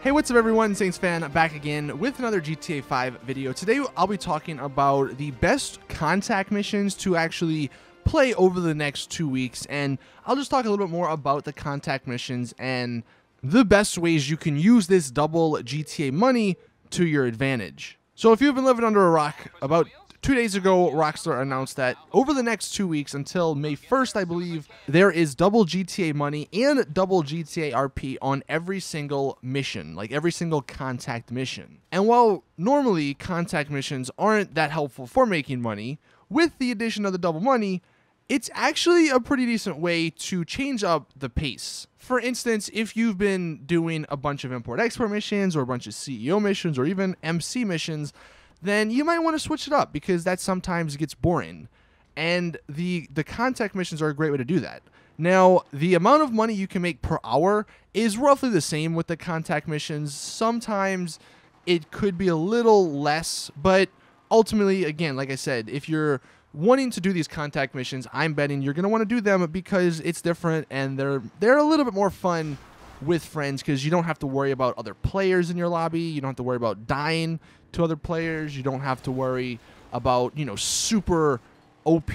Hey, what's up everyone, Saintsfan back again with another GTA 5 video. Today I'll be talking about the best contact missions to actually play over the next 2 weeks, and I'll just talk a little bit more about the contact missions and the best ways you can use this double GTA money to your advantage. So if you've been living under a rock, about 2 days ago, Rockstar announced that over the next 2 weeks until May 1st, I believe, there is double GTA money and double GTA RP on every single mission, like every single contact mission. And while normally contact missions aren't that helpful for making money, with the addition of the double money, it's actually a pretty decent way to change up the pace. For instance, if you've been doing a bunch of import-export missions or a bunch of CEO missions or even MC missions, then you might want to switch it up because that sometimes gets boring. And the contact missions are a great way to do that. Now, the amount of money you can make per hour is roughly the same with the contact missions. Sometimes it could be a little less, but ultimately, again, like I said, if you're wanting to do these contact missions, I'm betting you're going to want to do them because it's different and they're a little bit more fun with friends because you don't have to worry about other players in your lobby. You don't have to worry about dying to other players. You don't have to worry about, super OP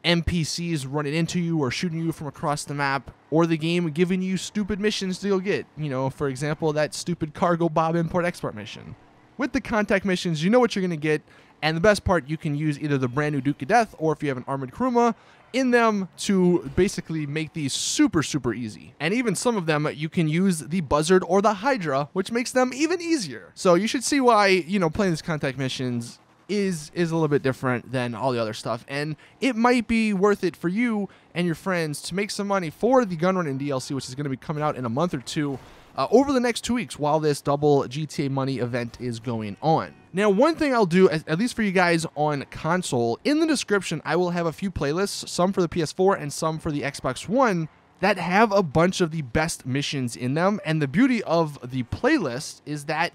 NPCs running into you or shooting you from across the map, or the game giving you stupid missions to go get. For example, that stupid Cargo Bob import-export mission. With the contact missions, you know what you're going to get, and the best part, you can use either the brand new Duke of Death or if you have an Armored Kuruma in them to basically make these super, super easy. And even some of them, you can use the Buzzard or the Hydra, which makes them even easier. So you should see why, playing these contact missions is a little bit different than all the other stuff. And it might be worth it for you and your friends to make some money for the Gun Running DLC, which is going to be coming out in a month or two, over the next 2 weeks while this double GTA money event is going on. Now, one thing I'll do, at least for you guys on console, in the description, I will have a few playlists, some for the PS4 and some for the Xbox One, that have a bunch of the best missions in them. And the beauty of the playlist is that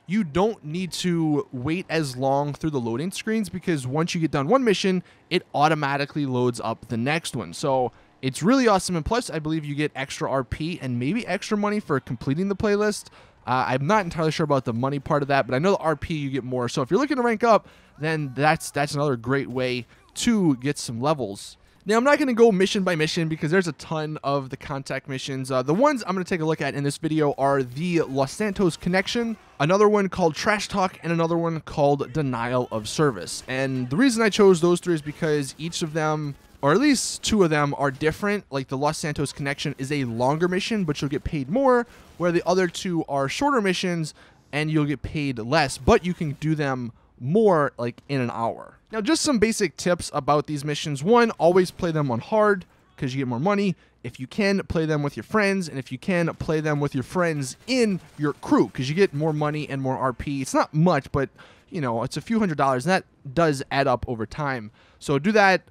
you don't need to wait as long through the loading screens because once you get done one mission, it automatically loads up the next one. So it's really awesome, and plus, I believe you get extra RP and maybe extra money for completing the playlist. I'm not entirely sure about the money part of that, but I know the RP you get more. So if you're looking to rank up, then that's another great way to get some levels. Now, I'm not going to go mission by mission because there's a ton of the contact missions. The ones I'm going to take a look at in this video are the Los Santos Connection, another one called Trash Talk, and another one called Denial of Service. And the reason I chose those three is because each of them, or at least two of them, are different. Like the Los Santos Connection is a longer mission, but you'll get paid more, where the other two are shorter missions and you'll get paid less, but you can do them more like in an hour. Now, just some basic tips about these missions. One, always play them on hard because you get more money. If you can, play them with your friends, and if you can, play them with your friends in your crew because you get more money and more RP. It's not much, but it's a few $100s, and that does add up over time. So do that.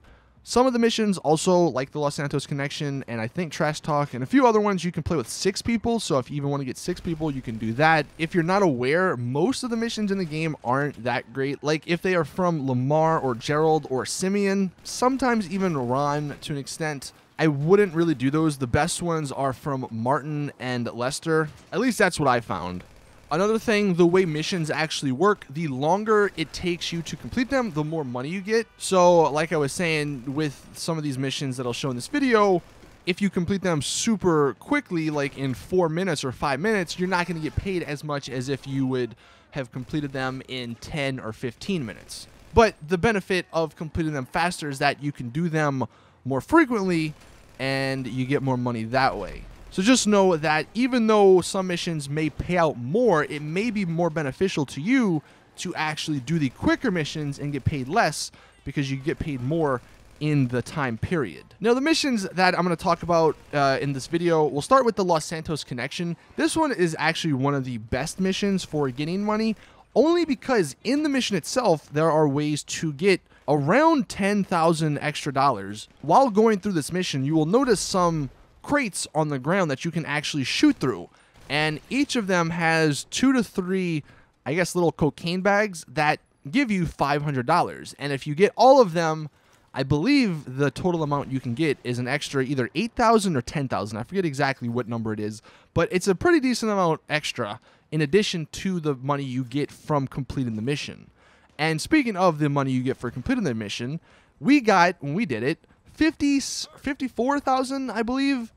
Some of the missions also, like the Los Santos Connection and I think Trash Talk and a few other ones, you can play with 6 people. So if you even want to get 6 people, you can do that. If you're not aware, most of the missions in the game aren't that great. Like if they are from Lamar or Gerald or Simeon, sometimes even Ron to an extent, I wouldn't really do those. The best ones are from Martin and Lester. At least that's what I found. Another thing, the way missions actually work, the longer it takes you to complete them, the more money you get. So like I was saying, with some of these missions that I'll show in this video, if you complete them super quickly, like in 4 minutes or 5 minutes, you're not going to get paid as much as if you would have completed them in 10 or 15 minutes. But the benefit of completing them faster is that you can do them more frequently and you get more money that way. So just know that even though some missions may pay out more, it may be more beneficial to you to actually do the quicker missions and get paid less because you get paid more in the time period. Now, the missions that I'm going to talk about in this video, we'll start with the Los Santos Connection. This one is actually one of the best missions for getting money, only because in the mission itself, there are ways to get around 10,000 extra dollars. While going through this mission, you will notice some crates on the ground that you can actually shoot through, and each of them has 2 to 3, I guess, little cocaine bags that give you $500. And if you get all of them, I believe the total amount you can get is an extra either 8,000 or 10,000. I forget exactly what number it is, but it's a pretty decent amount extra in addition to the money you get from completing the mission. And speaking of the money you get for completing the mission, we got, when we did it, 54,000, I believe,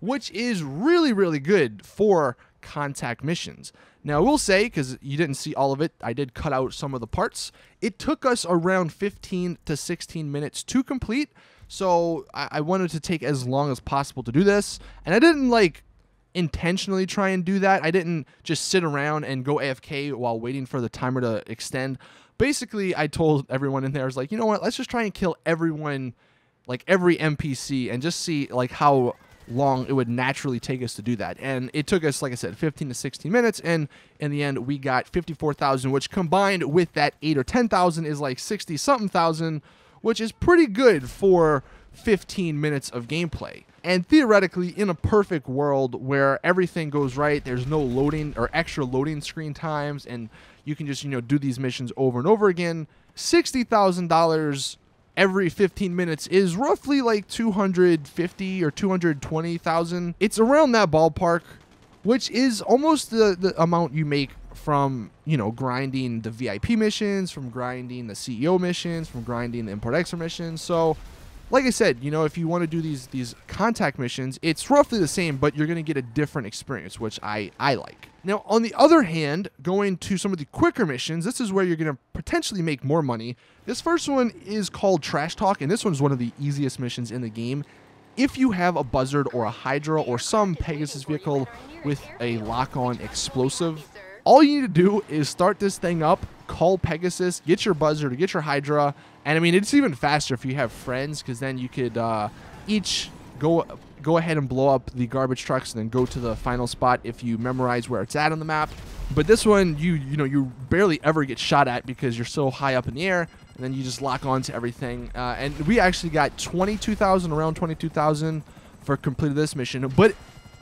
which is really, really good for contact missions. Now, I will say, because you didn't see all of it, I did cut out some of the parts. It took us around 15 to 16 minutes to complete, so I wanted to take as long as possible to do this, and I didn't, like, intentionally try and do that. I didn't just sit around and go AFK while waiting for the timer to extend. Basically, I told everyone in there, I was like, you know what, let's just try and kill everyone, like, every NPC, and just see, like, how long it would naturally take us to do that. And it took us, like I said, 15 to 16 minutes, and in the end we got 54,000, which combined with that 8 or 10,000 is like 60 something thousand, which is pretty good for 15 minutes of gameplay. And theoretically, in a perfect world where everything goes right, there's no loading or extra loading screen times, and you can just, you know, do these missions over and over again, $60,000 every 15 minutes is roughly like 250 or 220,000. It's around that ballpark, which is almost the amount you make from, you know, grinding the VIP missions, from grinding the CEO missions, from grinding the Import Extra missions. So, like I said, you know, if you want to do these contact missions, it's roughly the same, but you're going to get a different experience, which I like. Now, on the other hand, going to some of the quicker missions, this is where you're going to potentially make more money. This first one is called Trash Talk, and this one's one of the easiest missions in the game. If you have a Buzzard or a Hydra or some Pegasus vehicle with a lock-on explosive, all you need to do is start this thing up, call Pegasus, get your Buzzard or get your Hydra, and I mean, it's even faster if you have friends, because then you could each go ahead and blow up the garbage trucks and then go to the final spot if you memorize where it's at on the map. But this one, you know, you barely ever get shot at because you're so high up in the air, and then you just lock on to everything. And we actually got 22,000, around 22,000 for completing this mission, but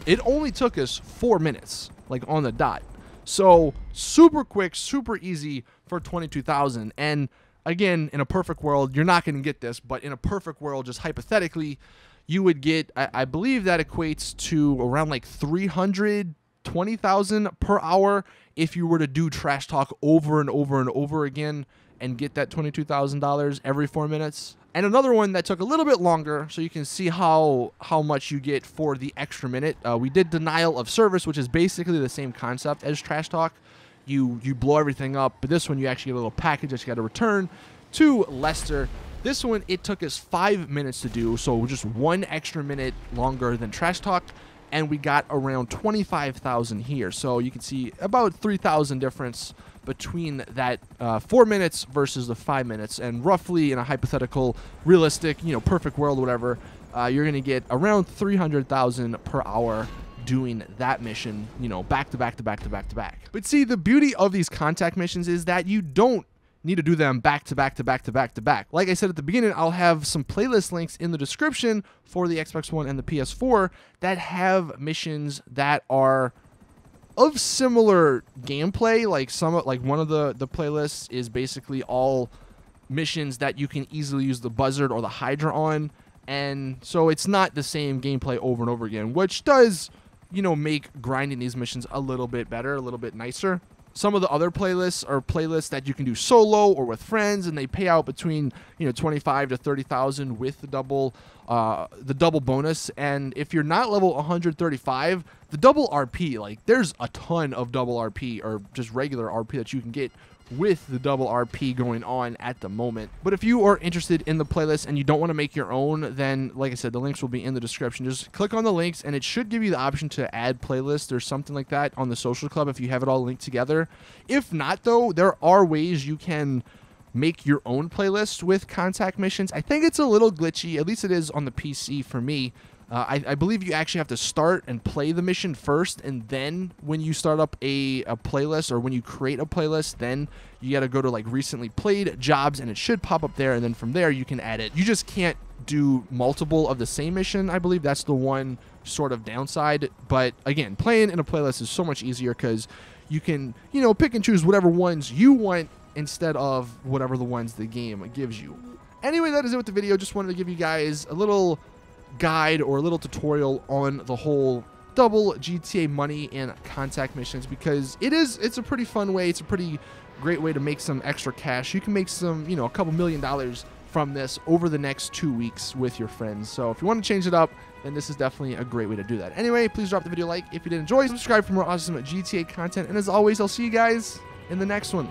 it only took us 4 minutes, like on the dot. So super quick, super easy for 22,000. And again, in a perfect world, you're not going to get this, but in a perfect world, just hypothetically, you would get, I believe that equates to around like 320,000 per hour if you were to do Trash Talk over and over and over again and get that $22,000 every 4 minutes. And another one that took a little bit longer, so you can see how much you get for the extra minute. We did Denial of Service, which is basically the same concept as Trash Talk. You blow everything up, but this one you actually get a little package that you got to return to Leicester. This one, it took us 5 minutes to do, so just 1 extra minute longer than Trash Talk, and we got around 25,000 here. So you can see about 3,000 difference between that 4 minutes versus the 5 minutes, and roughly in a hypothetical, realistic, you know, perfect world, whatever, you're gonna get around 300,000 per hour doing that mission, you know, back to back to back to back to back. But see, the beauty of these contact missions is that you don't need to do them back to back to back to back to back. Like I said at the beginning, I'll have some playlist links in the description for the Xbox One and the PS4 that have missions that are of similar gameplay. Like one of the playlists is basically all missions that you can easily use the Buzzard or the Hydra on, and so it's not the same gameplay over and over again, which does, you know, make grinding these missions a little bit better, a little bit nicer. Some of the other playlists are playlists that you can do solo or with friends, and they pay out between, you know, 25 to 30,000 with the double bonus. And if you're not level 135, the double RP, like there's a ton of double RP or just regular RP that you can get with the double RP going on at the moment. But if you are interested in the playlist and you don't want to make your own, then like I said, the links will be in the description. Just click on the links and it should give you the option to add playlists or something like that on the social club if you have it all linked together. If not, though, there are ways you can make your own playlist with contact missions. I think it's a little glitchy, at least it is on the PC for me. I believe you actually have to start and play the mission first, and then when you start up a playlist, or when you create a playlist, then you got to go to like recently played jobs, and it should pop up there, and then from there you can add it. You just can't do multiple of the same mission. I believe that's the one sort of downside, but again, playing in a playlist is so much easier because you can, you know, pick and choose whatever ones you want instead of whatever the ones the game gives you. Anyway, that is it with the video. Just wanted to give you guys a little guide or a little tutorial on the whole double GTA money and contact missions, because it's a pretty fun way. It's a pretty great way to make some extra cash. You can make some, a couple $1 million from this over the next 2 weeks with your friends. So if you want to change it up, then this is definitely a great way to do that. Anyway, please drop the video a like if you did enjoy. Subscribe for more awesome GTA content. And as always, I'll see you guys in the next one.